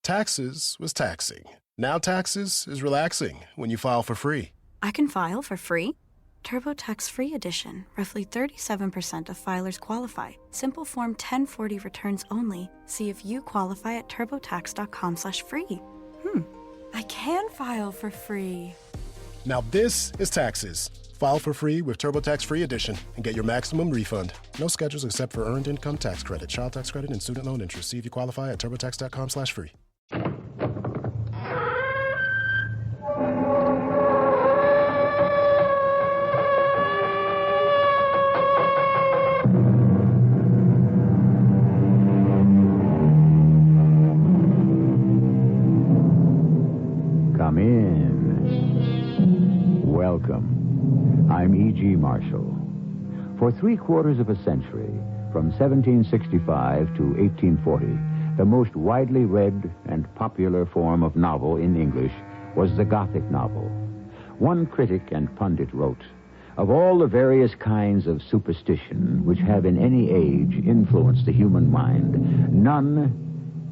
Taxes was taxing. Now taxes is relaxing when you file for free. I can file for free? TurboTax Free Edition. Roughly 37% of filers qualify. Simple Form 1040 returns only. See if you qualify at turbotax.com/free. I can file for free. Now this is taxes. File for free with TurboTax Free Edition and get your maximum refund. No schedules except for Earned Income Tax Credit, Child Tax Credit, and Student Loan Interest. See if you qualify at turbotax.com/free. Come in. Welcome. I'm E.G. Marshall. For 3/4 of a century, from 1765 to 1840, the most widely read and popular form of novel in English was the Gothic novel. One critic and pundit wrote, "Of all the various kinds of superstition which have in any age influenced the human mind, none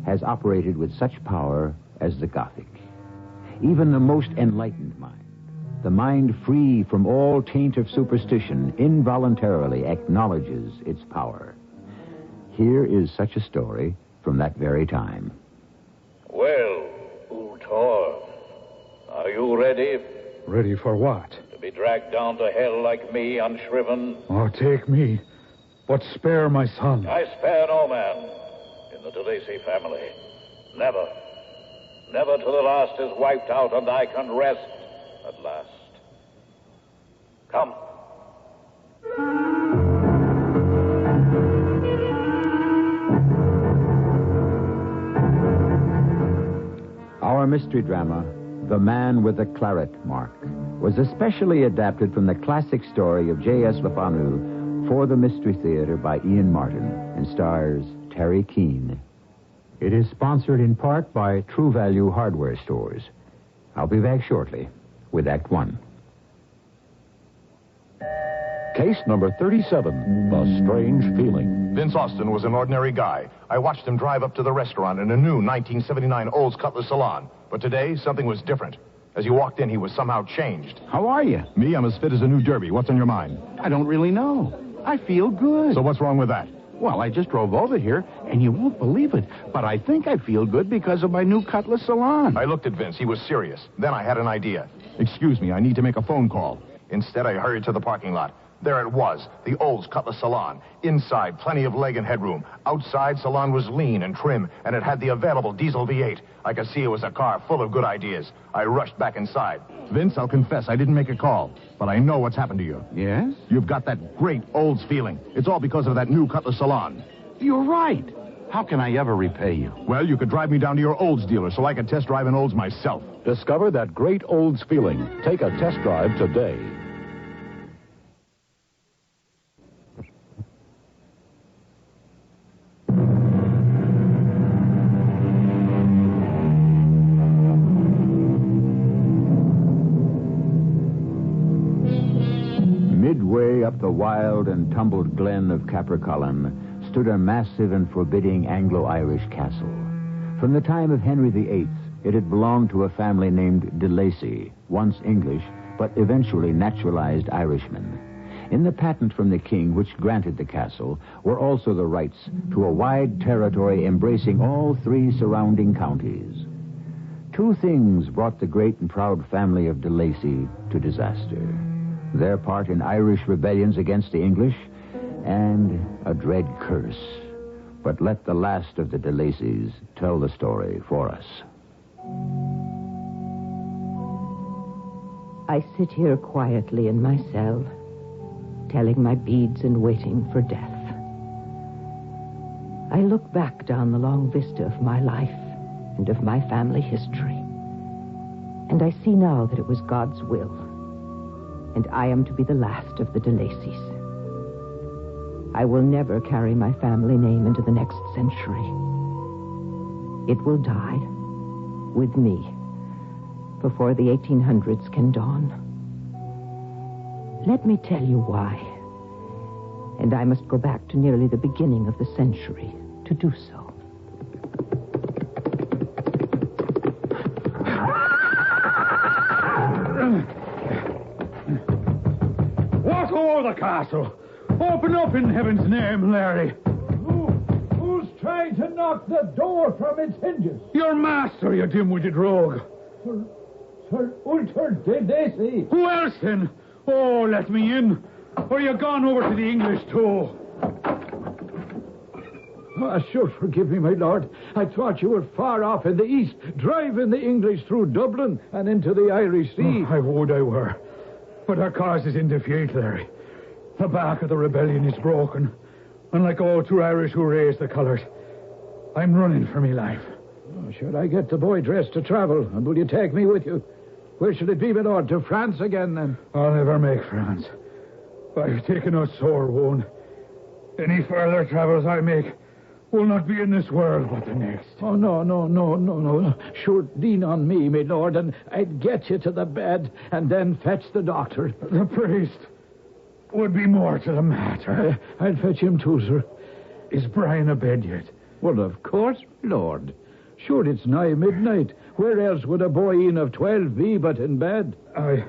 has operated with such power as the Gothic. Even the most enlightened mind, the mind free from all taint of superstition, involuntarily acknowledges its power." Here is such a story from that very time. Well, Uthor, are you ready? Ready for what? To be dragged down to hell like me, unshriven? Oh, take me, but spare my son. I spare no man in the DeLacy family. Never. Never till the last is wiped out and I can rest at last. Come. Our mystery drama, The Man with the Claret Mark, was especially adapted from the classic story of J.S. LeFanu for the Mystery Theater by Ian Martin and stars Terry Keane. It is sponsored in part by True Value Hardware Stores. I'll be back shortly with Act One. Case number 37, The Strange Feeling. Vince Austin was an ordinary guy. I watched him drive up to the restaurant in a new 1979 Olds Cutler salon. But today, something was different. As he walked in, he was somehow changed. How are you? Me, I'm as fit as a new derby. What's on your mind? I don't really know. I feel good. So what's wrong with that? Well, I just drove over here, and you won't believe it, but I think I feel good because of my new Cutler salon. I looked at Vince. He was serious. Then I had an idea. Excuse me, I need to make a phone call. Instead, I hurried to the parking lot. There it was, the Olds Cutler salon. Inside, plenty of leg and headroom. Outside, salon was lean and trim, and it had the available diesel V8. I could see it was a car full of good ideas. I rushed back inside. Vince, I'll confess, I didn't make a call, but I know what's happened to you. Yes? You've got that great Olds feeling. It's all because of that new Cutler salon. You're right. How can I ever repay you? Well, you could drive me down to your Olds dealer so I could test drive an Olds myself. Discover that great Olds feeling. Take a test drive today. Midway up the wild and tumbled glen of Capricolin stood a massive and forbidding Anglo-Irish castle. From the time of Henry VIII, it had belonged to a family named de Lacy, once English, but eventually naturalized Irishmen. In the patent from the king which granted the castle were also the rights to a wide territory embracing all 3 surrounding counties. 2 things brought the great and proud family of de Lacy to disaster: their part in Irish rebellions against the English, and a dread curse. But let the last of the de Lacys tell the story for us. I sit here quietly in my cell, telling my beads and waiting for death. I look back down the long vista of my life and of my family history, and I see now that it was God's will, and I am to be the last of the de Lacys. I will never carry my family name into the next century. It will die with me before the 1800s can dawn. Let me tell you why. And I must go back to nearly the beginning of the century to do so. castle. Open up in heaven's name, Larry. Who's trying to knock the door from its hinges? Your master, you dim-witted rogue. Sir Ulter de Lacy. Who else, then? Oh, let me in. Or you gone over to the English, too? Sure, forgive me, my lord. I thought you were far off in the east, driving the English through Dublin and into the Irish Sea. I would I were. But our cause is in defeat, Larry. The back of the rebellion is broken. And like all true Irish who raise the colours, I'm running for me life. Should I get the boy dressed to travel? And will you take me with you? Where should it be, my lord? To France again, then? I'll never make France. I've taken a sore wound. Any further travels I make will not be in this world, but the next. Oh, no. Sure, lean on me, my lord, and I'd get you to the bed and then fetch the doctor. The priest would be more to the matter. I'll fetch him too, sir. Is Brian abed yet? Well, of course, Lord. Sure, it's nigh midnight. Where else would a boy in of 12 be but in bed? I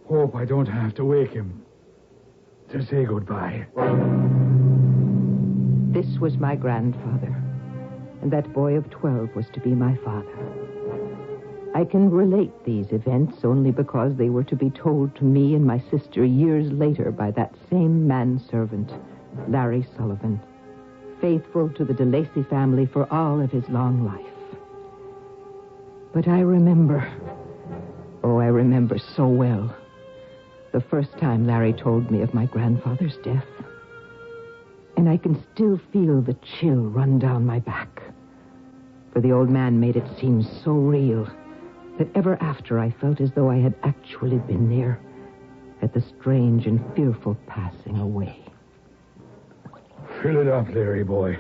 hope I don't have to wake him to say goodbye. This was my grandfather, and that boy of 12 was to be my father. I can relate these events only because they were to be told to me and my sister years later by that same manservant, Larry Sullivan, faithful to the de Lacy family for all of his long life. But I remember so well, the first time Larry told me of my grandfather's death. And I can still feel the chill run down my back. For the old man made it seem so real that ever after I felt as though I had actually been there at the strange and fearful passing away. Fill it up, Larry boy.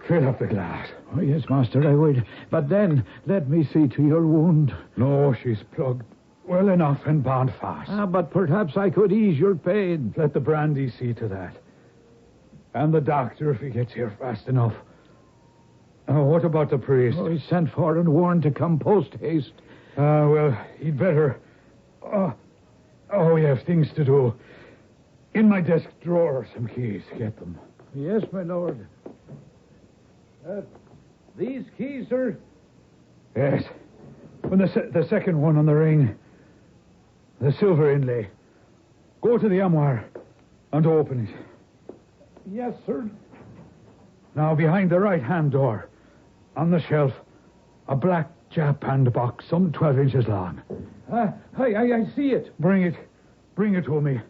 Fill up the glass. Oh, yes, master, I would. But then, let me see to your wound. No, she's plugged well enough and bound fast. But perhaps I could ease your pain. Let the brandy see to that. And the doctor, if he gets here fast enough. What about the priest? Oh, he's sent for and warned to come post-haste. Well, he'd better... we have things to do. In my desk drawer, some keys. Get them. Yes, my lord. These keys, sir? Yes. And the second one on the ring. The silver inlay. Go to the armoire and open it. Yes, sir. Now, behind the right-hand door, on the shelf, a black japanned box, some 12 inches long. I see it. Bring it to me.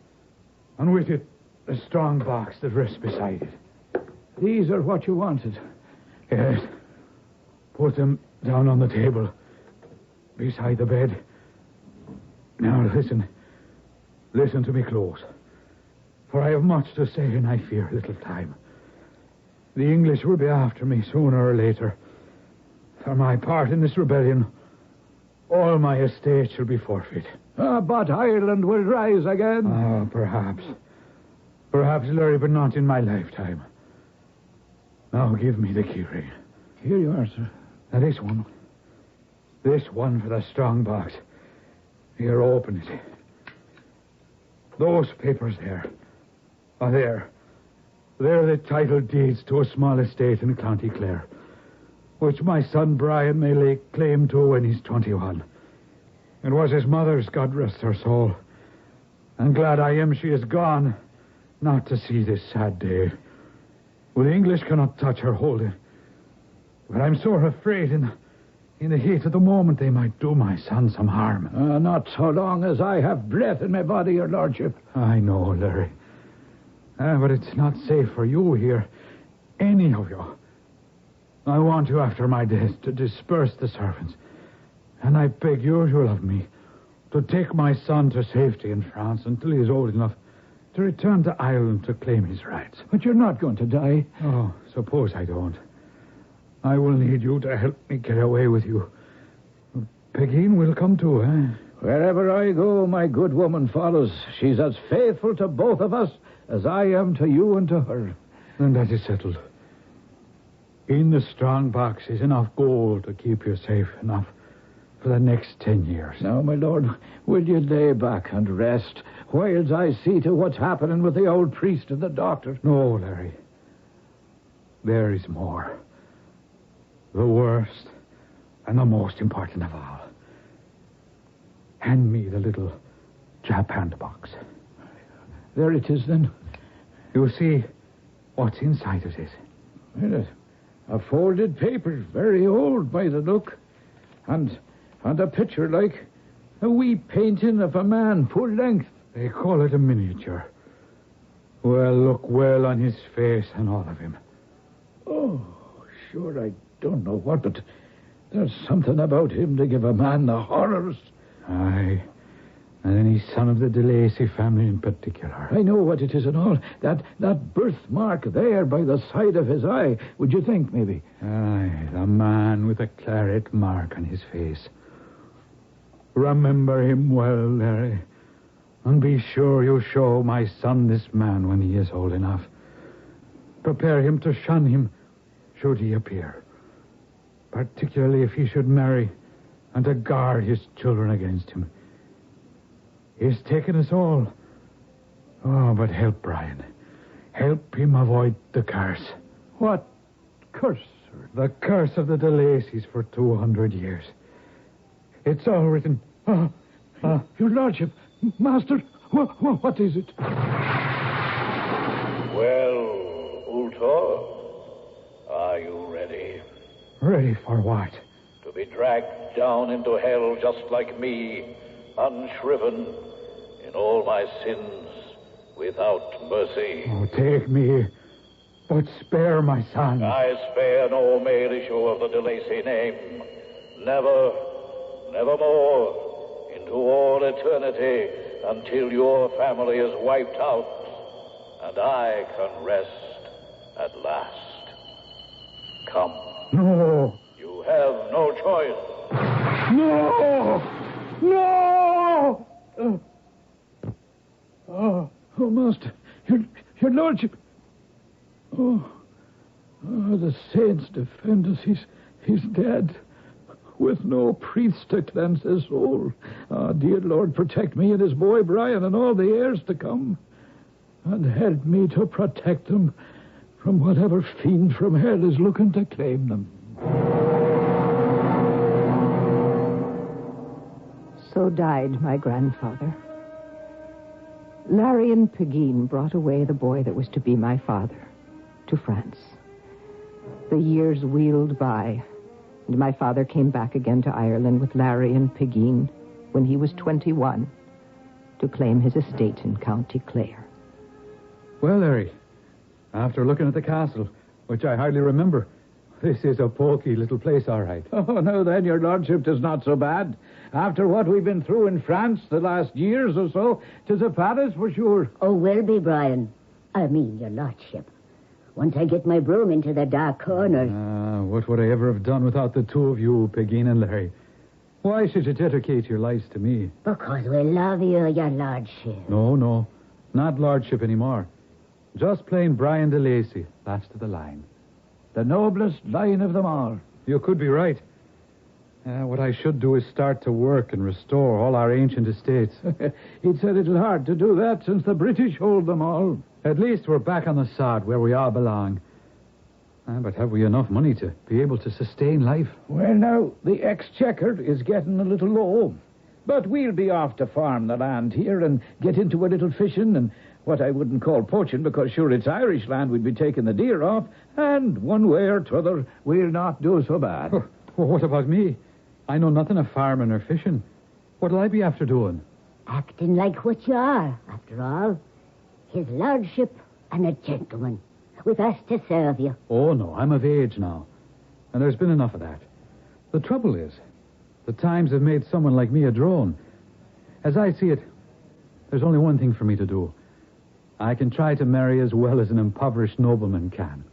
And with it, a strong box that rests beside it. These are what you wanted. Yes. Put them down on the table, beside the bed. Now, listen. Listen to me close. For I have much to say, and I fear little time. The English will be after me sooner or later. For my part in this rebellion, all my estate shall be forfeit. But Ireland will rise again. Perhaps. Perhaps, Larry, but not in my lifetime. Now, give me the key ring. Here you are, sir. Now, this one. This one for the strong box. Here, open it. Those papers there. There. They're the title deeds to a small estate in County Clare, which my son Brian may lay claim to when he's 21. It was his mother's, God rest her soul. And glad I am she is gone, not to see this sad day. Well, the English cannot touch her holding. But I'm sore afraid in the heat of the moment they might do my son some harm. Not so long as I have breath in my body, your lordship. I know, Larry. But it's not safe for you here. Any of you. I want you after my death to disperse the servants. And I beg you of me to take my son to safety in France until he is old enough to return to Ireland to claim his rights. But you're not going to die. Oh, suppose I don't. I will need you to help me get away with you. Pegeen will come too, eh? Wherever I go, my good woman follows. She's as faithful to both of us as I am to you and to her. Then that is settled. In the strong box is enough gold to keep you safe enough for the next 10 years. Now, my lord, will you lay back and rest whiles I see to what's happening with the old priest and the doctor? No, Larry. There is more. The worst and the most important of all. Hand me the little japanned box. There it is, then. You'll see what's inside of it. Well, a folded paper, very old by the look. And a picture like a wee painting of a man, full length. They call it a miniature. Well, look well on his face and all of him. Oh, sure, I don't know what, but there's something about him to give a man the horrors. Aye. And then he's son of the De Lacy family in particular. I know what it is and all. That birthmark there by the side of his eye, would you think, maybe? Aye, the man with the claret mark on his face. Remember him well, Larry. And be sure you show my son this man when he is old enough. Prepare him to shun him, should he appear. Particularly if he should marry, and to guard his children against him. He's taken us all. Oh, but help Brian. Help him avoid the curse. What curse, sir? The curse of the De Lacys for 200 years. It's all written. Your lordship, master, what is it? Well, Ultor, are you ready? Ready for what? To be dragged down into hell just like me, unshriven, in all my sins, without mercy. Oh, take me, but spare my son. I spare no male issue of the De Lacy name. Never, nevermore, into all eternity, until your family is wiped out, and I can rest at last. Come. No. You have no choice. No! No! Oh, master, your lordship. Oh, the saints defend us. He's dead. With no priest to cleanse his soul. Ah, dear Lord, protect me and his boy Brian and all the heirs to come. And help me to protect them from whatever fiend from hell is looking to claim them. So died my grandfather. Larry and Pegeen brought away the boy that was to be my father to France. The years wheeled by, and my father came back again to Ireland with Larry and Pegeen when he was 21 to claim his estate in County Clare. Well, Larry, after looking at the castle, which I hardly remember, this is a poky little place, all right. Oh, no, then, your lordship, 'tis not so bad. After what we've been through in France the last years or so, 'tis a palace for sure. Oh, will be, Brian. I mean, your lordship. Once I get my broom into the dark corners. What would I ever have done without the two of you, Pegeen and Larry? Why should you dedicate your lives to me? Because we love you, your lordship. No, not lordship anymore. Just plain Brian De Lacy, last of the line. The noblest line of them all. You could be right. What I should do is start to work and restore all our ancient estates. It's a little hard to do that since the British hold them all. At least we're back on the sod where we all belong. But have we enough money to be able to sustain life? Well, now, the exchequer is getting a little low. But we'll be off to farm the land here and get into a little fishing and what I wouldn't call poaching, because sure it's Irish land we'd be taking the deer off, and one way or t'other we'll not do so bad. Well, what about me? I know nothing of farming or fishing. What'll I be after doing? Acting like what you are, after all. His lordship and a gentleman, with us to serve you. Oh, no, I'm of age now, and there's been enough of that. The trouble is, the times have made someone like me a drone. As I see it, there's only one thing for me to do. I can try to marry as well as an impoverished nobleman can.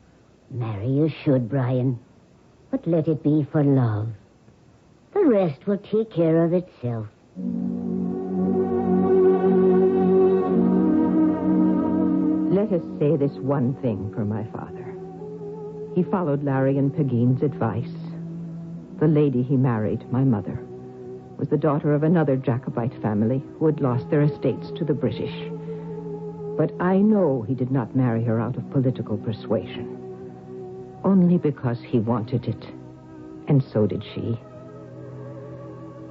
Marry you should, Brian. But let it be for love. The rest will take care of itself. Let us say this one thing for my father. He followed Larry and Pegeen's advice. The lady he married, my mother, was the daughter of another Jacobite family who had lost their estates to the British. But I know he did not marry her out of political persuasion. Only because he wanted it. And so did she.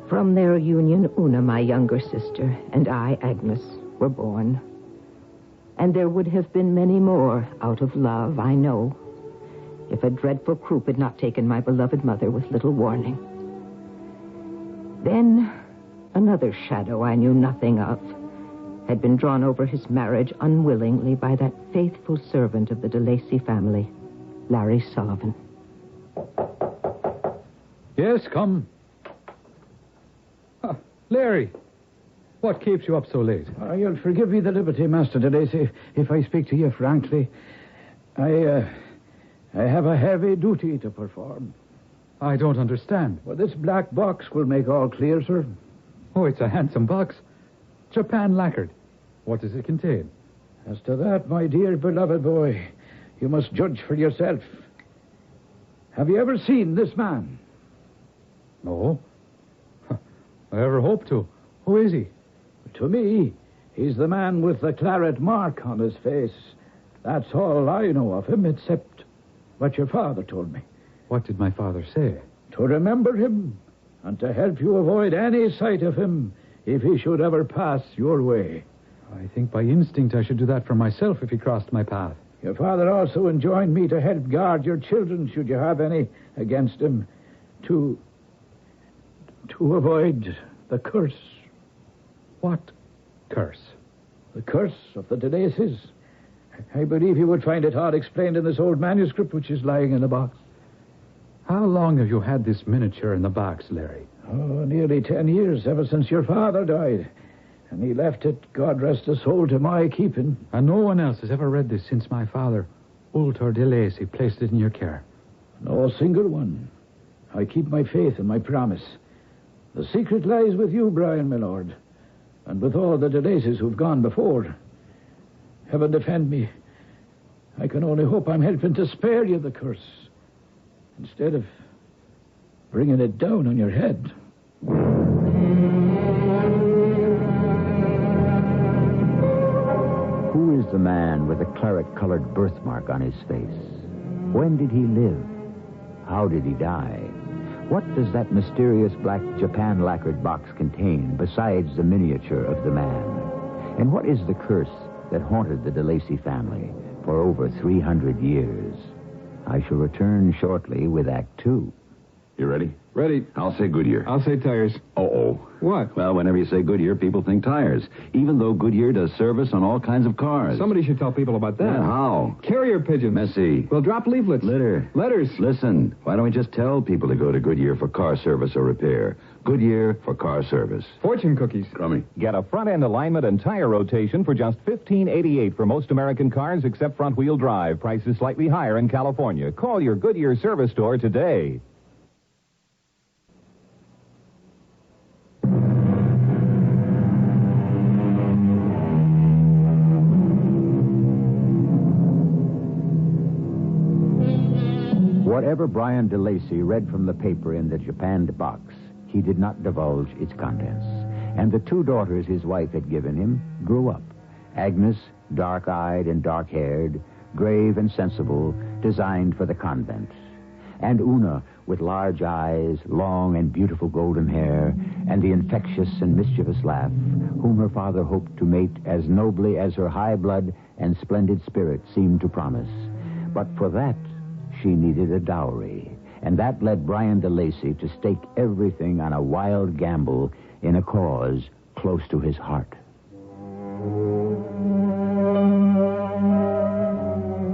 From their union, Una, my younger sister, and I, Agnes, were born. And there would have been many more out of love, I know, if a dreadful croup had not taken my beloved mother with little warning. Then, another shadow I knew nothing of had been drawn over his marriage unwillingly by that faithful servant of the de Lacy family, Larry Sullivan. Yes, come. Larry, what keeps you up so late? You'll forgive me the liberty, Master de Lacy, if I speak to you frankly. I have a heavy duty to perform. I don't understand. Well, this black box will make all clear, sir. Oh, it's a handsome box. Japan lacquered. What does it contain? As to that, my dear beloved boy, you must judge for yourself. Have you ever seen this man? No. I ever hope to. Who is he? To me, he's the man with the Claret mark on his face. That's all I know of him, except what your father told me. What did my father say? To remember him, and to help you avoid any sight of him if he should ever pass your way. I think by instinct I should do that for myself if he crossed my path. Your father also enjoined me to help guard your children, should you have any, against him, to avoid the curse. What curse? The curse of the de Lacys. I believe you would find it all explained in this old manuscript which is lying in the box. How long have you had this miniature in the box, Larry? Oh, nearly 10 years, ever since your father died. And he left it, God rest his soul, to my keeping. And no one else has ever read this since my father, Ultor de Lacy, placed it in your care? No single one. I keep my faith and my promise. The secret lies with you, Brian, my lord, and with all the de Lacys who've gone before. Heaven defend me. I can only hope I'm helping to spare you the curse, instead of bringing it down on your head. Who is the man with the claret-colored birthmark on his face? When did he live? How did he die? What does that mysterious black Japan lacquered box contain besides the miniature of the man? And what is the curse that haunted the de Lacy family for over 300 years? I shall return shortly with Act 2. You ready? Ready. I'll say Goodyear. I'll say tires. Uh-oh. What? Well, whenever you say Goodyear, people think tires, even though Goodyear does service on all kinds of cars. Somebody should tell people about that. Yeah, how? Carrier pigeons. Messy. We'll drop leaflets. Litter. Letters. Listen, why don't we just tell people to go to Goodyear for car service or repair? Goodyear for car service. Fortune cookies. Crummy. Get a front-end alignment and tire rotation for just $15.88 for most American cars except front-wheel drive. Price is slightly higher in California. Call your Goodyear service store today. Whatever Brian de Lacy read from the paper in the japanned box, he did not divulge its contents. And the two daughters his wife had given him grew up. Agnes, dark-eyed and dark-haired, grave and sensible, designed for the convent. And Una, with large eyes, long and beautiful golden hair, and the infectious and mischievous laugh, whom her father hoped to mate as nobly as her high blood and splendid spirit seemed to promise. But for that, she needed a dowry, and that led Brian de Lacy to stake everything on a wild gamble in a cause close to his heart.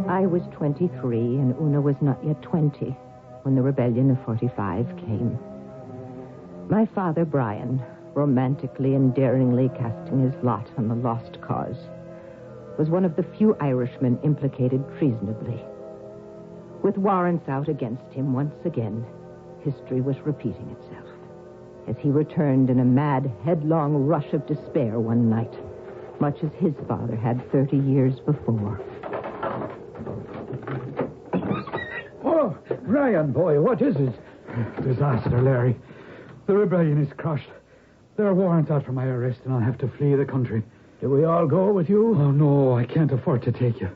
I was 23, and Una was not yet 20 when the rebellion of 45 came. My father, Brian, romantically and daringly casting his lot on the lost cause, was one of the few Irishmen implicated treasonably. With warrants out against him once again, history was repeating itself as he returned in a mad, headlong rush of despair one night, much as his father had 30 years before. Oh, Brian, boy, what is it? Disaster, Larry. The rebellion is crushed. There are warrants out for my arrest, and I'll have to flee the country. Do we all go with you? Oh, no, I can't afford to take you.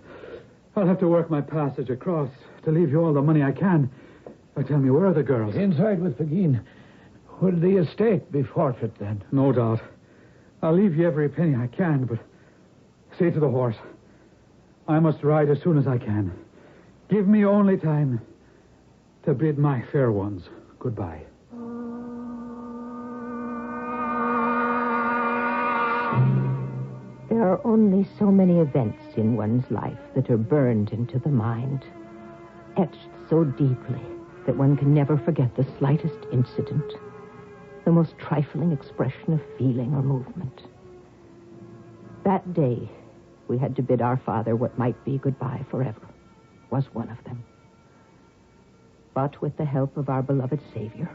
I'll have to work my passage across to leave you all the money I can. Now tell me, where are the girls? Inside with Pegeen. Will the estate be forfeit then? No doubt. I'll leave you every penny I can, but say to the horse, I must ride as soon as I can. Give me only time to bid my fair ones goodbye. There are only so many events in one's life that are burned into the mind, etched so deeply that one can never forget the slightest incident, the most trifling expression of feeling or movement. That day, we had to bid our father what might be goodbye forever, was one of them. But with the help of our beloved Savior,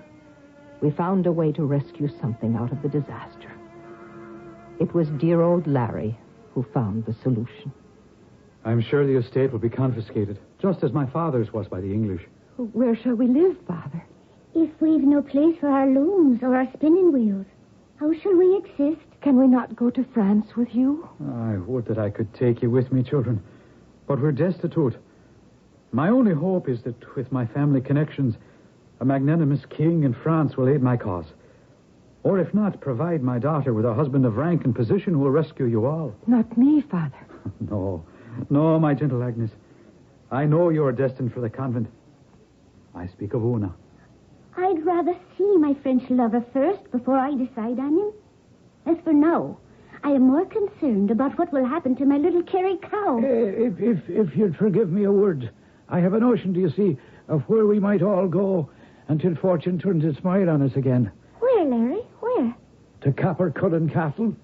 we found a way to rescue something out of the disaster. It was dear old Larry who found the solution. I'm sure the estate will be confiscated, just as my father's was by the English. Where shall we live, Father? If we've no place for our looms or our spinning wheels, how shall we exist? Can we not go to France with you? I would that I could take you with me, children. But we're destitute. My only hope is that with my family connections, a magnanimous king in France will aid my cause. Or if not, provide my daughter with a husband of rank and position who will rescue you all. Not me, Father. No, my gentle Agnes. I know you are destined for the convent. I speak of Una. I'd rather see my French lover first before I decide on him. As for now, I am more concerned about what will happen to my little Kerry cow. If you'd forgive me a word, I have a notion, do you see, of where we might all go until fortune turns its smile on us again. Where, Larry? Where? To Cappercullen Castle.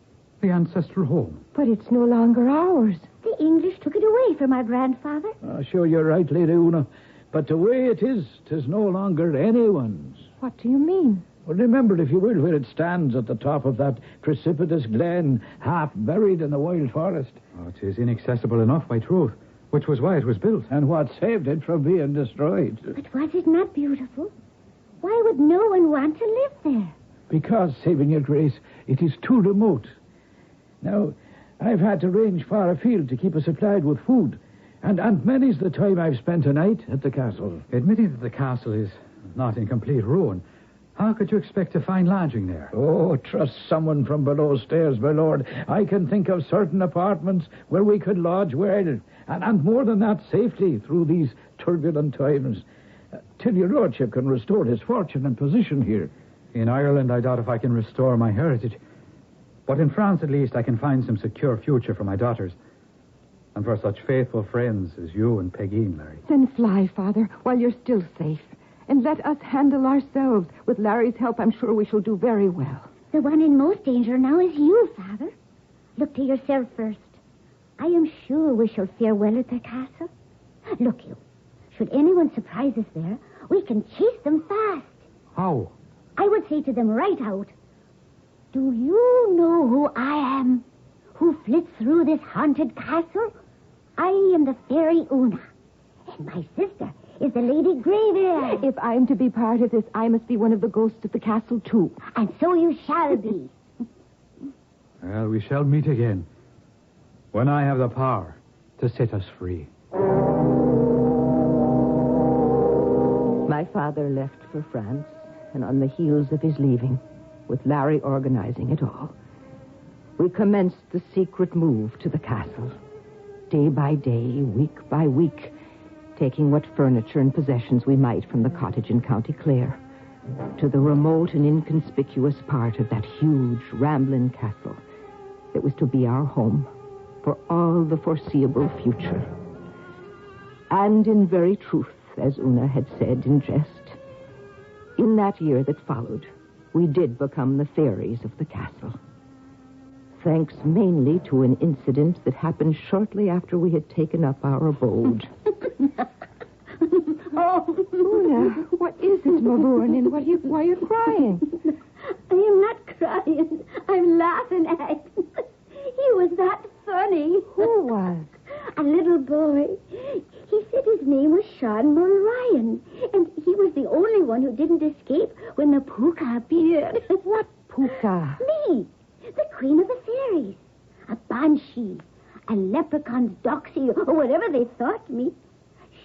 The ancestral home. But it's no longer ours. The English took it away from our grandfather. Sure, you're right, Lady Una. But the way it is, 'tis no longer anyone's. What do you mean? Well, remember, if you will, where it stands at the top of that precipitous glen, half buried in the wild forest. Oh, it is inaccessible enough by truth, which was why it was built. And what saved it from being destroyed. But was it not beautiful? Why would no one want to live there? Because, saving your grace, it is too remote. Now, I've had to range far afield to keep us supplied with food. And many's the time I've spent a night at the castle. Admitting that the castle is not in complete ruin, how could you expect to find lodging there? Oh, trust someone from below stairs, my lord. I can think of certain apartments where we could lodge well, and more than that, safely through these turbulent times, till your lordship can restore his fortune and position here. In Ireland, I doubt if I can restore my heritage. But in France, at least, I can find some secure future for my daughters. And for such faithful friends as you and Pegeen, Larry. Then fly, Father, while you're still safe. And let us handle ourselves. With Larry's help, I'm sure we shall do very well. The one in most danger now is you, Father. Look to yourself first. I am sure we shall fare well at the castle. Look you, should anyone surprise us there, we can chase them fast. How? I would say to them right out, do you know who I am? Who flits through this haunted castle? I am the fairy Una. And my sister is the Lady Greybeard. If I'm to be part of this, I must be one of the ghosts of the castle, too. And so you shall be. Well, we shall meet again. When I have the power to set us free. My father left for France, and on the heels of his leaving, with Larry organizing it all, we commenced the secret move to the castle. Day by day, week by week, taking what furniture and possessions we might from the cottage in County Clare to the remote and inconspicuous part of that huge, rambling castle that was to be our home for all the foreseeable future. And in very truth, as Una had said in jest, in that year that followed, we did become the fairies of the castle. Thanks mainly to an incident that happened shortly after we had taken up our abode. Oh, Una, what is it, Mavourne, and why are you crying? I am not crying. I'm laughing at him. He was that funny. Who was? A little boy. He said his name was Sean Mulryan, and he was the only one who didn't escape when the Pooka appeared. What Pooka? Me, the queen of the fairies. A banshee, a leprechaun's doxy, or whatever they thought me.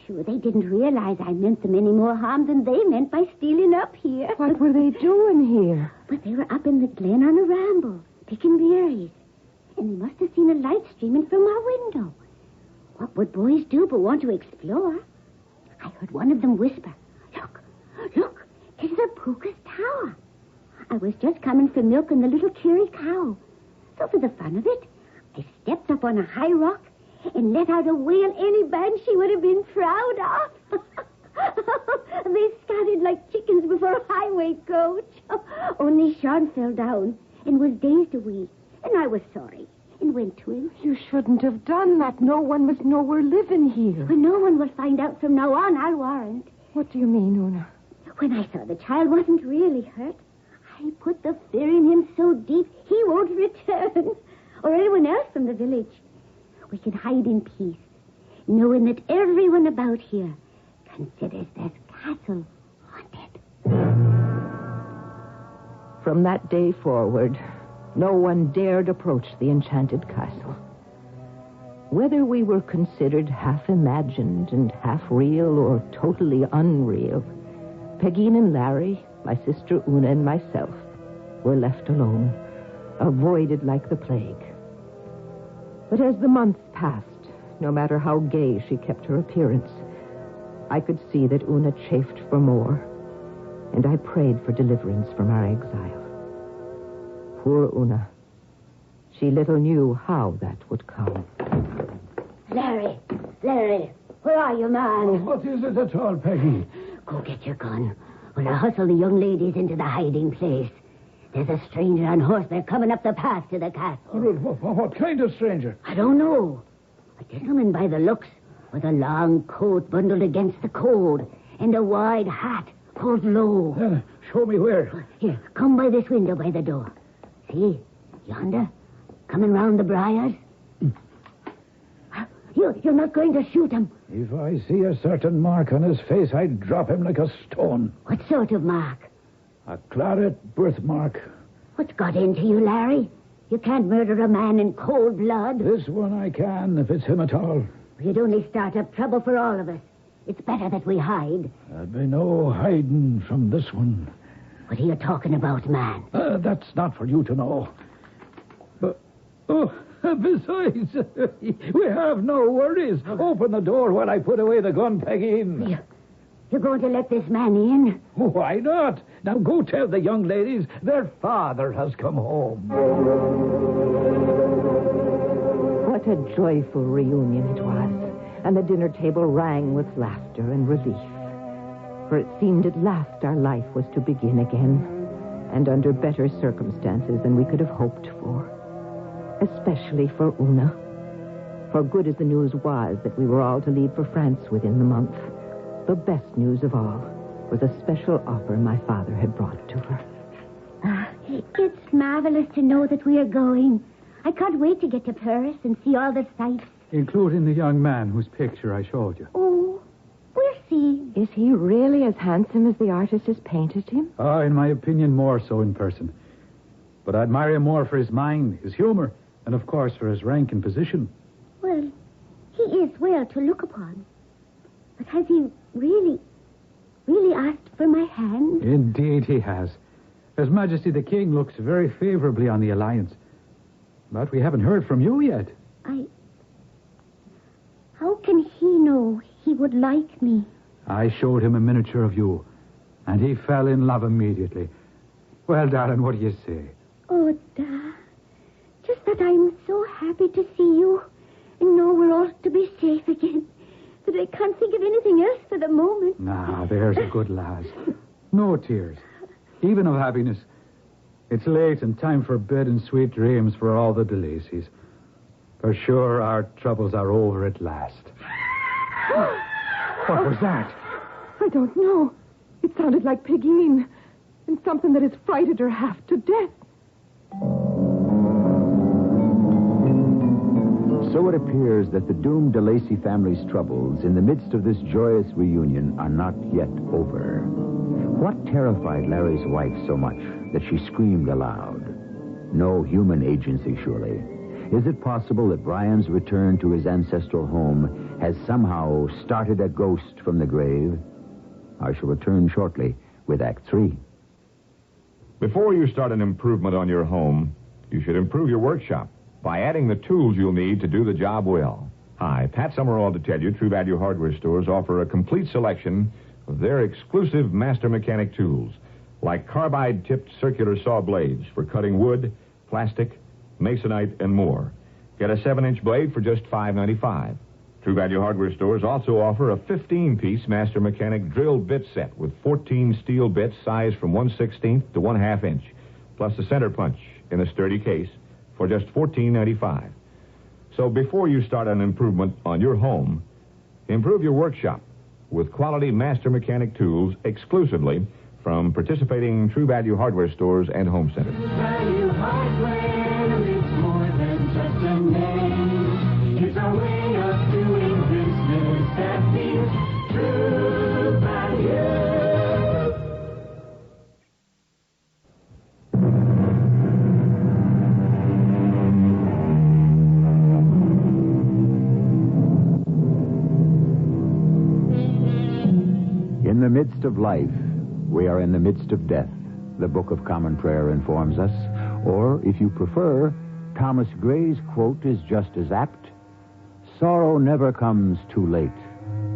Sure, they didn't realize I meant them any more harm than they meant by stealing up here. What were they doing here? But they were up in the glen on a ramble, picking berries. And they must have seen a light streaming from our window. What would boys do but want to explore? I heard one of them whisper, Look, it's the Pooka's tower. I was just coming for milk and the little Kiri cow. So for the fun of it, I stepped up on a high rock and let out a wail any banshee would have been proud of. They scattered like chickens before a highway coach. Only Sean fell down and was dazed a wee, and I was sorry and went to him. You shouldn't have done that. No one must know we're living here. Well, no one will find out from now on, I'll warrant. What do you mean, Una? When I saw the child wasn't really hurt, I put the fear in him so deep he won't return. Or anyone else from the village. We can hide in peace, knowing that everyone about here considers this castle haunted. From that day forward, no one dared approach the enchanted castle. Whether we were considered half imagined and half real or totally unreal, Pegeen and Larry, my sister Una and myself, were left alone, avoided like the plague. But as the months passed, no matter how gay she kept her appearance, I could see that Una chafed for more, and I prayed for deliverance from our exile. Poor Una. She little knew how that would come. Larry, where are you, man? What is it at all, Peggy? Go get your gun. We'll hustle the young ladies into the hiding place. There's a stranger on horseback coming up the path to the castle. What kind of stranger? I don't know. A gentleman by the looks, with a long coat bundled against the cold, and a wide hat pulled low. Show me where. Here, come by this window by the door. See, yonder, coming round the briars. You're not going to shoot him. If I see a certain mark on his face, I'd drop him like a stone. What sort of mark? A Claret birthmark. What's got into you, Larry? You can't murder a man in cold blood. This one I can, if it's him at all. You'd only start up trouble for all of us. It's better that we hide. There'll be no hiding from this one. What are you talking about, man? That's not for you to know. But, besides, we have no worries. Open the door while I put away the gun, Peggy. You're going to let this man in? Why not? Now go tell the young ladies their father has come home. What a joyful reunion it was, and the dinner table rang with laughter and relief. For it seemed at last our life was to begin again, and under better circumstances than we could have hoped for. Especially for Una. For good as the news was that we were all to leave for France within the month, the best news of all was a special offer my father had brought to her. It's marvelous to know that we are going. I can't wait to get to Paris and see all the sights. Including the young man whose picture I showed you. Oh, we'll see. Is he really as handsome as the artist has painted him? In my opinion, more so in person. But I admire him more for his mind, his humor, and of course for his rank and position. Well, he is well to look upon. But has he really asked for my hand? Indeed he has. His Majesty the King looks very favorably on the alliance. But we haven't heard from you yet. How can he know he would like me? I showed him a miniature of you, and he fell in love immediately. Well, darling, what do you say? Oh, Dad. Just that I'm so happy to see you and know we're all to be safe again that I can't think of anything else for the moment. Nah, there's a good lass. No tears, even of happiness. It's late and time for bed and sweet dreams for all the DeLacy's. For sure, our troubles are over at last. What was that? I don't know. It sounded like Pegeen, and something that has frightened her half to death. So it appears that the doomed DeLacy family's troubles in the midst of this joyous reunion are not yet over. What terrified Larry's wife so much that she screamed aloud? No human agency, surely. Is it possible that Brian's return to his ancestral home has somehow started a ghost from the grave? I shall return shortly with Act 3. Before you start an improvement on your home, you should improve your workshop by adding the tools you'll need to do the job well. Hi, Pat Summerall to tell you True Value Hardware stores offer a complete selection of their exclusive master mechanic tools, like carbide-tipped circular saw blades for cutting wood, plastic, masonite, and more. Get a 7-inch blade for just $5.95. True Value Hardware stores also offer a 15-piece master mechanic drill bit set with 14 steel bits sized from 1/16 to 1/2 inch, plus a center punch in a sturdy case for just $14.95. So before you start an improvement on your home, improve your workshop with quality master mechanic tools exclusively from participating True Value Hardware stores and home centers. Value Hardware is more than just a name. It's a way of doing business that means True Value. In the midst of life, we are in the midst of death, the Book of Common Prayer informs us. Or, if you prefer, Thomas Gray's quote is just as apt. Sorrow never comes too late,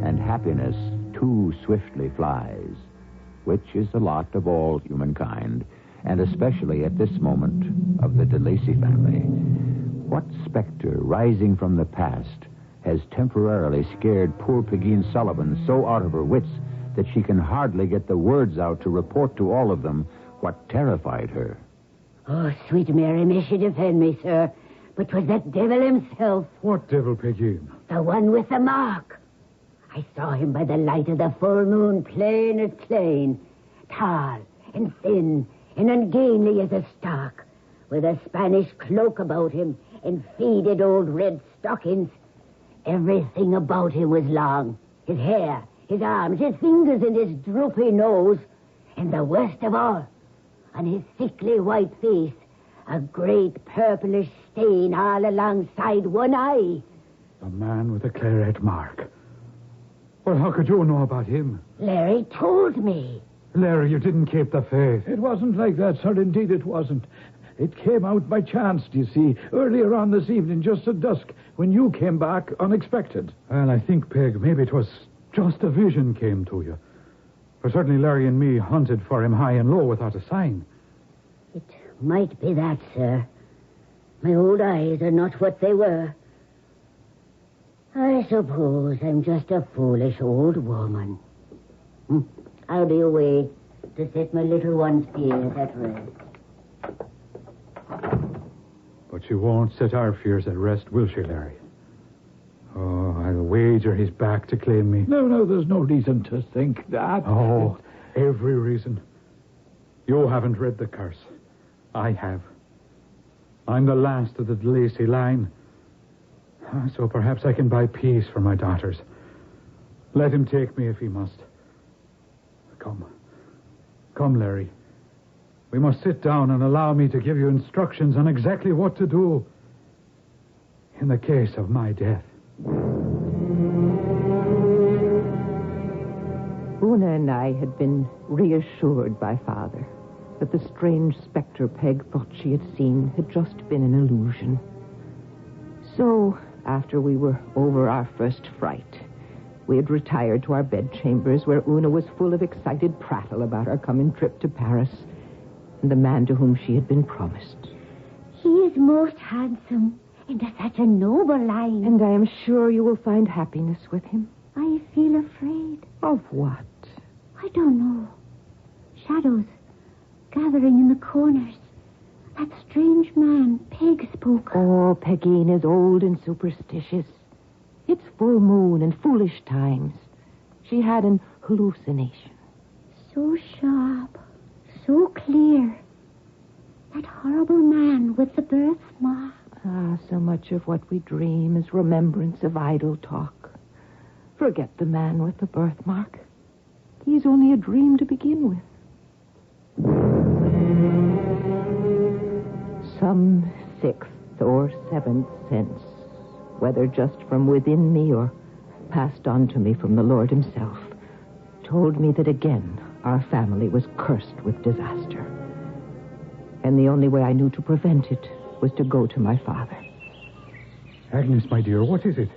and happiness too swiftly flies, which is the lot of all humankind, and especially at this moment of the DeLacy family. What specter rising from the past has temporarily scared poor Pegeen Sullivan so out of her wits that she can hardly get the words out to report to all of them what terrified her? Oh, sweet Mary, may she defend me, sir. But 'twas that devil himself. What devil, Pegeen? The one with the mark. I saw him by the light of the full moon, plain as plain. Tall and thin and ungainly as a stalk, with a Spanish cloak about him and faded old red stockings. Everything about him was long. His hair, his arms, his fingers, and his droopy nose. And the worst of all, on his sickly white face, a great purplish stain all alongside one eye. The man with the Claret mark. Well, how could you know about him? Larry told me. Larry, you didn't keep the faith. It wasn't like that, sir. Indeed, it wasn't. It came out by chance, do you see, earlier on this evening, just at dusk, when you came back unexpected. Well, I think, Peg, maybe it was just a vision came to you. For certainly Larry and me hunted for him high and low without a sign. It might be that, sir. My old eyes are not what they were. I suppose I'm just a foolish old woman. I'll be away to set my little one's fears at rest. But she won't set our fears at rest, will she, Larry? Oh, I'll wager he's back to claim me. No, there's no reason to think that. Oh, every reason. You haven't read the curse. I have. I'm the last of the DeLacy line. So perhaps I can buy peace for my daughters. Let him take me if he must. Come, Larry. We must sit down and allow me to give you instructions on exactly what to do in the case of my death. Una and I had been reassured by Father that the strange specter Peg thought she had seen had just been an illusion. So, after we were over our first fright, we had retired to our bedchambers where Una was full of excited prattle about our coming trip to Paris and the man to whom she had been promised. He is most handsome and of such a noble line. And I am sure you will find happiness with him. I feel afraid. Of what? I don't know. Shadows gathering in the corners. That strange man Peg spoke of. Oh, Pegeen is old and superstitious. It's full moon and foolish times. She had an hallucination. So sharp, so clear. That horrible man with the birthmark. So much of what we dream is remembrance of idle talk. Forget the man with the birthmark. He's only a dream to begin with. Some 6th or 7th sense, whether just from within me or passed on to me from the Lord himself, told me that again our family was cursed with disaster. And the only way I knew to prevent it was to go to my father. Agnes, my dear, what is it?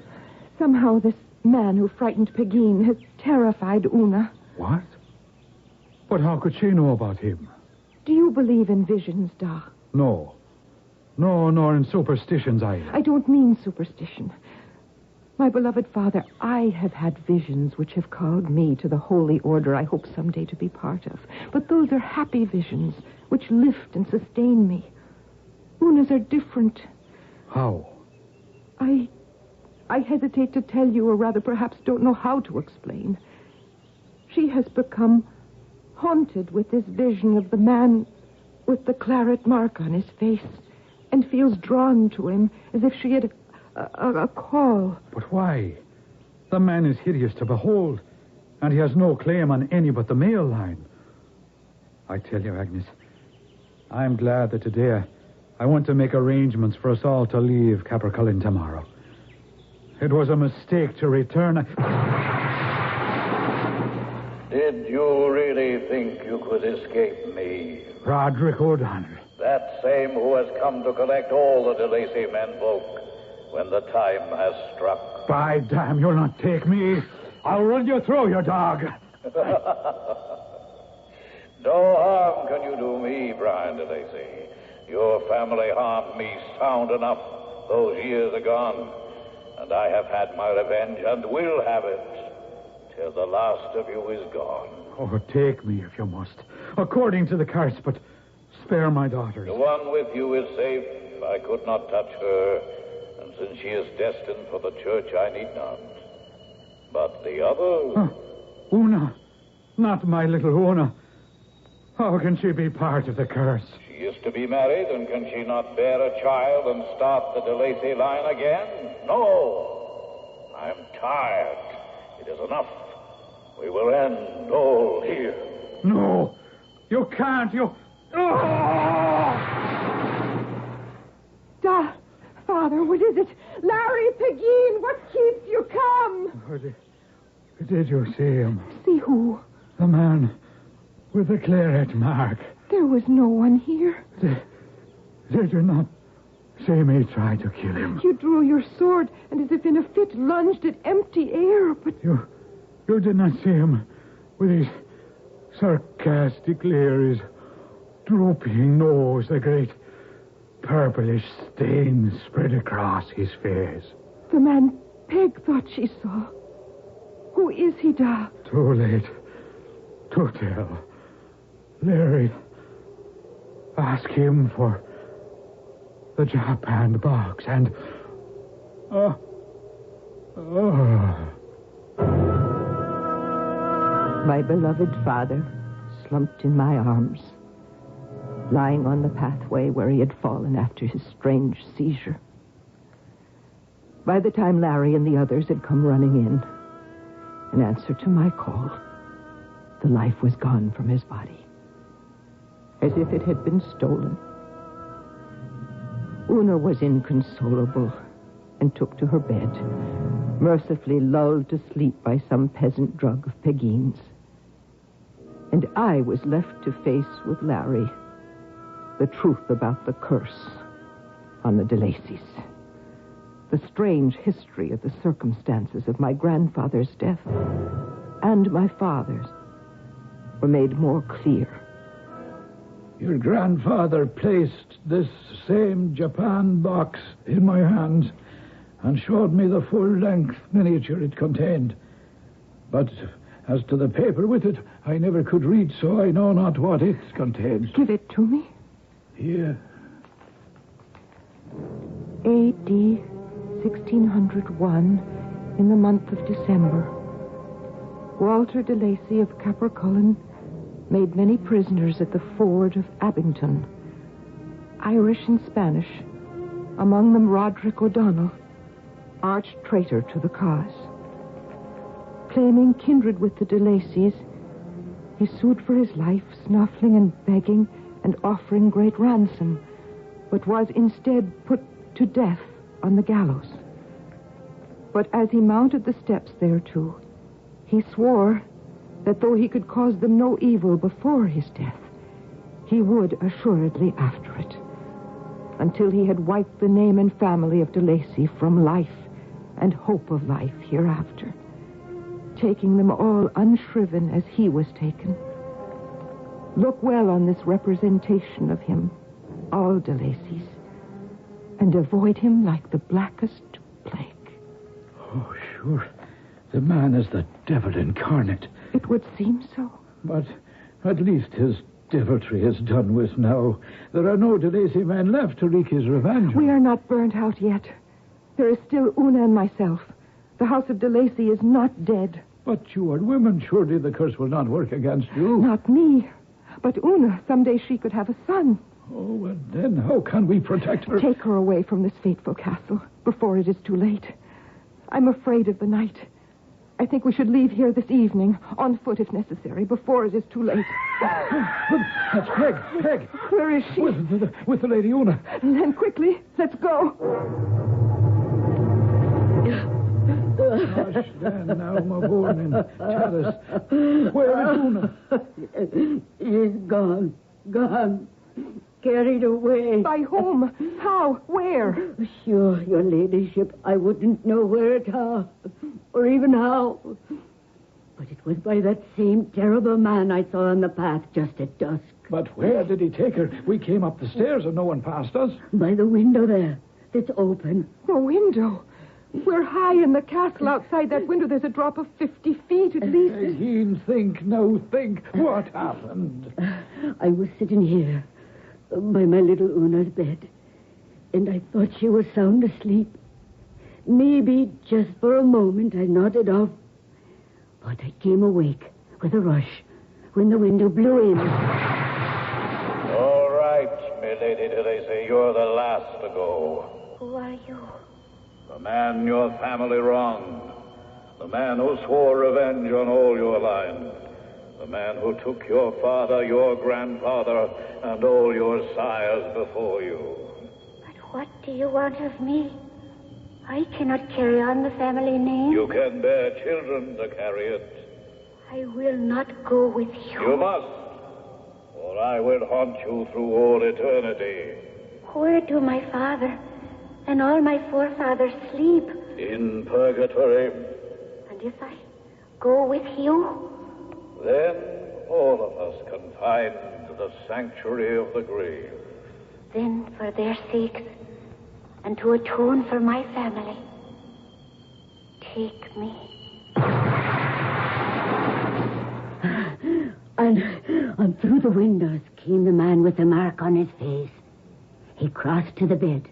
Somehow this man who frightened Pegeen has terrified Una. What? But how could she know about him? Do you believe in visions, Da? No. No, nor in superstitions either. I don't mean superstition. My beloved father, I have had visions which have called me to the holy order I hope someday to be part of. But those are happy visions which lift and sustain me. Una's are different. How? I hesitate to tell you, or rather perhaps don't know how to explain. She has become haunted with this vision of the man with the claret mark on his face and feels drawn to him as if she had a call. But why? The man is hideous to behold, and he has no claim on any but the male line. I tell you, Agnes, I'm glad that today I want to make arrangements for us all to leave Capricullen tomorrow. It was a mistake to return. Did you really think you could escape me? Roderick O'Donnell. That same who has come to collect all the De Lacy menfolk when the time has struck. By damn, you'll not take me. I'll run you through, you dog. No harm can you do me, Brian De Lacy. Your family harmed me sound enough those years agone. And I have had my revenge and will have it till the last of you is gone. Oh, take me if you must, according to the curse, but spare my daughters. The one with you is safe. I could not touch her, and since she is destined for the church, I need not. But the other... Una. Not my little Una. How can she be part of the curse? She is to be married, and can she not bear a child and start the De Lacy line again? No. I'm tired. It is enough. We will end all here. No. You can't. You... Da, Father, what is it? Larry Pegeen, what keeps you come? Did you see him? See who? The man with the claret mark. There was no one here. Did you not see me try to kill him? You drew your sword and as if in a fit lunged at empty air, but... You did not see him with his sarcastic leer, his drooping nose, the great purplish stain spread across his face. The man Peg thought she saw. Who is he, Da? Too late to tell. Larry, ask him for the japanned box and... My beloved father slumped in my arms, lying on the pathway where he had fallen after his strange seizure. By the time Larry and the others had come running in answer to my call, the life was gone from his body, as if it had been stolen. Una was inconsolable and took to her bed, mercifully lulled to sleep by some peasant drug of Pegeen's. And I was left to face with Larry the truth about the curse on the De Lacys. The strange history of the circumstances of my grandfather's death and my father's were made more clear. Your grandfather placed this same Japan box in my hands and showed me the full-length miniature it contained. But as to the paper with it, I never could read, so I know not what it contains. Give it to me. Here. A.D. 1601, in the month of December, Walter De Lacy of Capricullen made many prisoners at the ford of Abington, Irish and Spanish, among them Roderick O'Donnell, arch traitor to the cause. Claiming kindred with the de Lacys, he sued for his life, snuffling and begging and offering great ransom, but was instead put to death on the gallows. But as he mounted the steps thereto, he swore that though he could cause them no evil before his death, he would assuredly after it, until he had wiped the name and family of de Lacy from life and hope of life hereafter, taking them all unshriven as he was taken. Look well on this representation of him, all de Lacys, and avoid him like the blackest plague. Oh, sure. The man is the devil incarnate. It would seem so. But at least his deviltry is done with now. There are no de Lacy men left to wreak his revenge. We are not burnt out yet. There is still Una and myself. The house of de Lacy is not dead. But you are women. Surely the curse will not work against you. Not me. But Una, someday she could have a son. Oh, and then how can we protect her? Take her away from this fateful castle before it is too late. I'm afraid of the night. I think we should leave here this evening, on foot if necessary, before it is too late. That's Peg. Peg. Where is she? With the Lady Una. Then quickly, let's go. Hush, then, now, my woman. Tell us, where is Una? She's gone. Gone. Carried away. By whom? How? Where? Sure, your ladyship, I wouldn't know where at all, or even how. But it was by that same terrible man I saw on the path just at dusk. But where did he take her? We came up the stairs and no one passed us. By the window there. It's open. The window? We're high in the castle. Outside that window, there's a drop of 50 feet at least. Think. What happened? I was sitting here by my little Una's bed, and I thought she was sound asleep. Maybe just for a moment I nodded off, but I came awake with a rush when the window blew in. All right, milady de Lacy, you're the last to go. Who are you? The man your family wronged. The man who swore revenge on all your line. The man who took your father, your grandfather, and all your sires before you. But what do you want of me? I cannot carry on the family name. You can bear children to carry it. I will not go with you. You must, or I will haunt you through all eternity. Where do my father and all my forefathers sleep? In purgatory. And if I go with you? Then all of us can find the sanctuary of the grave. Then, for their sakes, and to atone for my family, take me. And through the windows came the man with the mark on his face. He crossed to the bed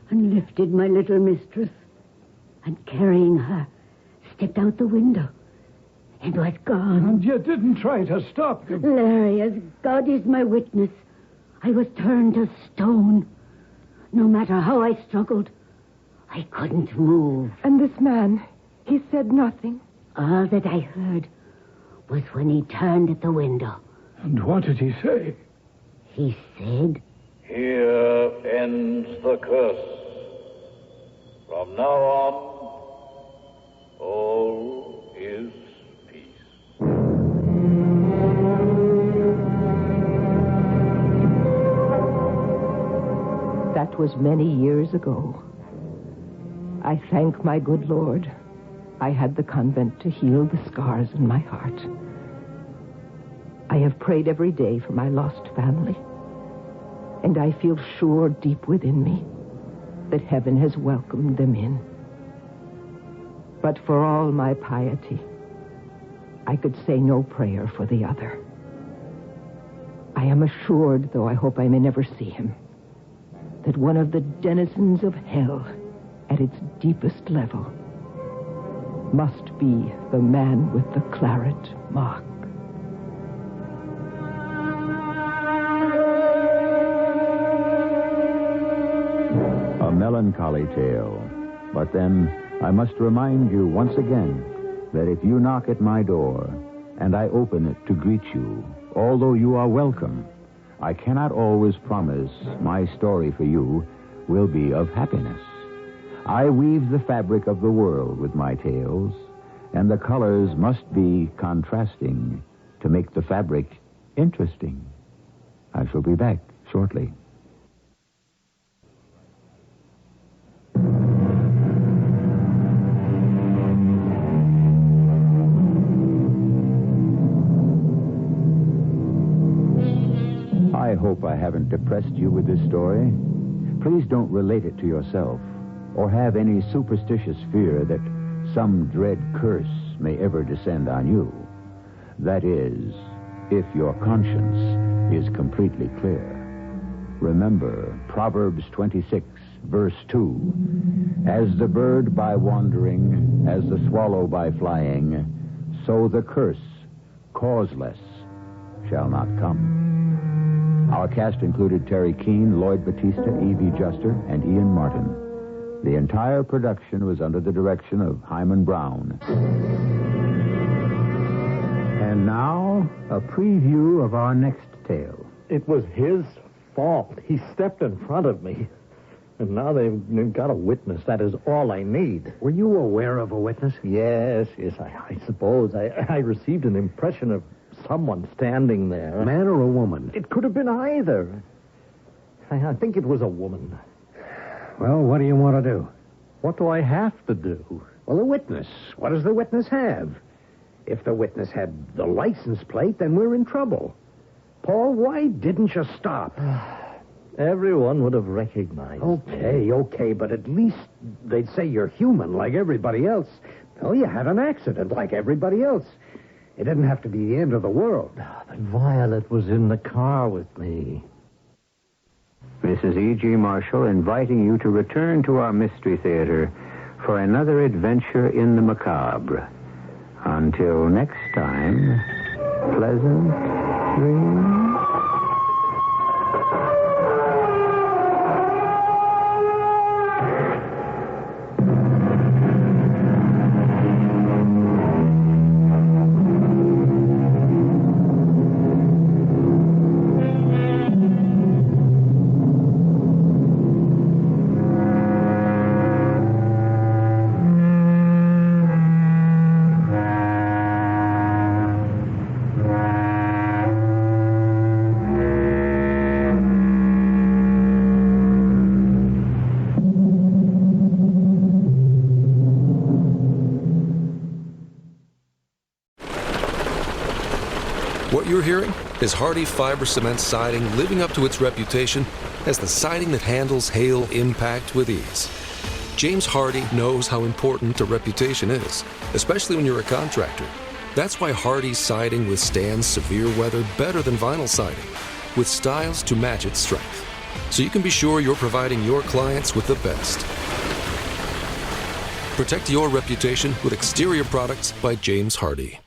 and lifted my little mistress, and carrying her, stepped out the window and was gone. And you didn't try to stop him. Larry, as God is my witness, I was turned to stone. No matter how I struggled, I couldn't move. And this man, he said nothing? All that I heard was when he turned at the window. And what did he say? He said, "Here ends the curse. From now on, all is peace." That was many years ago. I thank my good Lord I had the convent to heal the scars in my heart. I have prayed every day for my lost family, and I feel sure deep within me that heaven has welcomed them in. But for all my piety, I could say no prayer for the other. I am assured, though I hope I may never see him, that one of the denizens of hell at its deepest level must be the man with the claret mark. melancholy tale. But then I must remind you once again that if you knock at my door and I open it to greet you, although you are welcome, I cannot always promise my story for you will be of happiness. I weave the fabric of the world with my tales, and the colors must be contrasting to make the fabric interesting. I shall be back shortly. I hope I haven't depressed you with this story. Please don't relate it to yourself or have any superstitious fear that some dread curse may ever descend on you. That is, if your conscience is completely clear. Remember Proverbs 26, verse 2. As the bird by wandering, as the swallow by flying, so the curse, causeless, shall not come. Our cast included Terry Keane, Lloyd Battista, Evie Juster, and Ian Martin. The entire production was under the direction of Hyman Brown. And now, a preview of our next tale. It was his fault. He stepped in front of me. And now they've got a witness. That is all I need. Were you aware of a witness? Yes, I suppose. I received an impression of someone standing there. A man or a woman? It could have been either. I think it was a woman. Well, what do you want to do? What do I have to do? Well, a witness. What does the witness have? If the witness had the license plate, then we're in trouble. Paul, why didn't you stop? Everyone would have recognized me. Okay, but at least they'd say you're human like everybody else. Well, you had an accident like everybody else. It didn't have to be the end of the world. But Violet was in the car with me. Mrs. E.G. Marshall inviting you to return to our Mystery Theater for another adventure in the macabre. Until next time, pleasant dreams. What you're hearing is Hardie Fiber Cement Siding living up to its reputation as the siding that handles hail impact with ease. James Hardie knows how important a reputation is, especially when you're a contractor. That's why Hardie Siding withstands severe weather better than vinyl siding, with styles to match its strength. So you can be sure you're providing your clients with the best. Protect your reputation with exterior products by James Hardie.